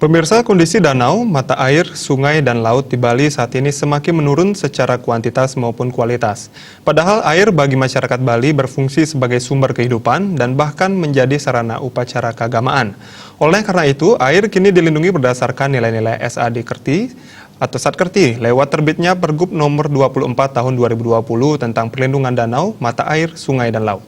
Pemirsa, kondisi danau, mata air, sungai, dan laut di Bali saat ini semakin menurun secara kuantitas maupun kualitas. Padahal air bagi masyarakat Bali berfungsi sebagai sumber kehidupan dan bahkan menjadi sarana upacara keagamaan. Oleh karena itu, air kini dilindungi berdasarkan nilai-nilai SAD Kerti atau Satkerti lewat terbitnya Pergub nomor 24 tahun 2020 tentang perlindungan danau, mata air, sungai, dan laut.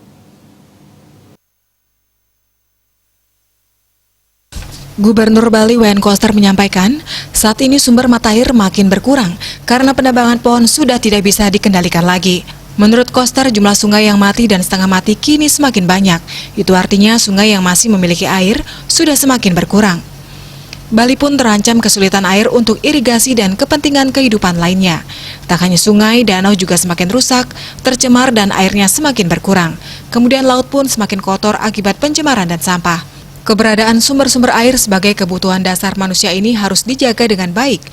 Gubernur Bali Wayan Koster menyampaikan, saat ini sumber mata air makin berkurang karena penebangan pohon sudah tidak bisa dikendalikan lagi. Menurut Koster, jumlah sungai yang mati dan setengah mati kini semakin banyak. Itu artinya sungai yang masih memiliki air sudah semakin berkurang. Bali pun terancam kesulitan air untuk irigasi dan kepentingan kehidupan lainnya. Tak hanya sungai, danau juga semakin rusak, tercemar dan airnya semakin berkurang. Kemudian laut pun semakin kotor akibat pencemaran dan sampah. Keberadaan sumber-sumber air sebagai kebutuhan dasar manusia ini harus dijaga dengan baik.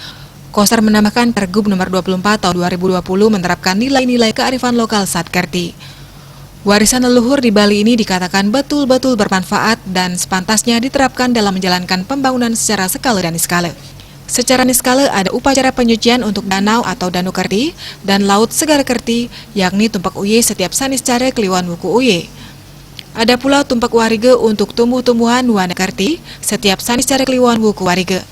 Koster menambahkan Pergub nomor 24 tahun 2020 menerapkan nilai-nilai kearifan lokal Satkerti. Warisan leluhur di Bali ini dikatakan betul-betul bermanfaat dan sepantasnya diterapkan dalam menjalankan pembangunan secara skala dan niskala. Secara niskala ada upacara penyucian untuk danau atau Danu Kerti dan laut Segara Kerti, yakni tumpak uye setiap saniscara kliwon wuku uye. Ada pula tumpak warige untuk tumbuh-tumbuhan wana kerti setiap saniscara kliwon wuku warige.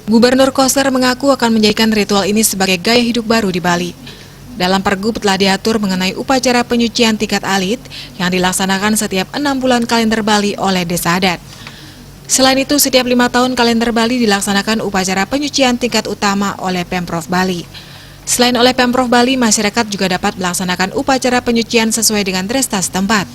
Gubernur Koster mengaku akan menjadikan ritual ini sebagai gaya hidup baru di Bali. Dalam Pergub telah diatur mengenai upacara penyucian tingkat alit yang dilaksanakan setiap 6 bulan kalender Bali oleh desa adat. Selain itu, setiap 5 tahun kalender Bali dilaksanakan upacara penyucian tingkat utama oleh Pemprov Bali. Selain oleh Pemprov Bali, masyarakat juga dapat melaksanakan upacara penyucian sesuai dengan dresta setempat.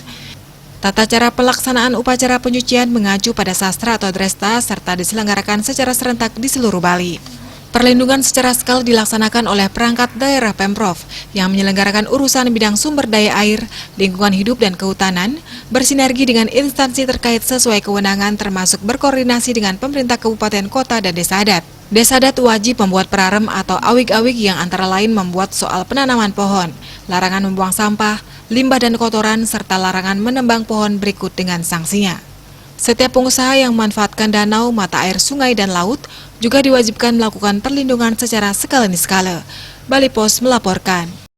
Tata cara pelaksanaan upacara penyucian mengacu pada sastra atau dresta serta diselenggarakan secara serentak di seluruh Bali. Perlindungan secara skala dilaksanakan oleh perangkat daerah Pemprov yang menyelenggarakan urusan bidang sumber daya air, lingkungan hidup dan kehutanan, bersinergi dengan instansi terkait sesuai kewenangan termasuk berkoordinasi dengan pemerintah kabupaten, kota, dan desa adat. Desa adat wajib membuat perarem atau awik-awik yang antara lain membuat soal penanaman pohon, larangan membuang sampah, limbah dan kotoran, serta larangan menembang pohon berikut dengan sanksinya. Setiap pengusaha yang memanfaatkan danau, mata air, sungai, dan laut juga diwajibkan melakukan perlindungan secara skala niskala. Bali Pos melaporkan.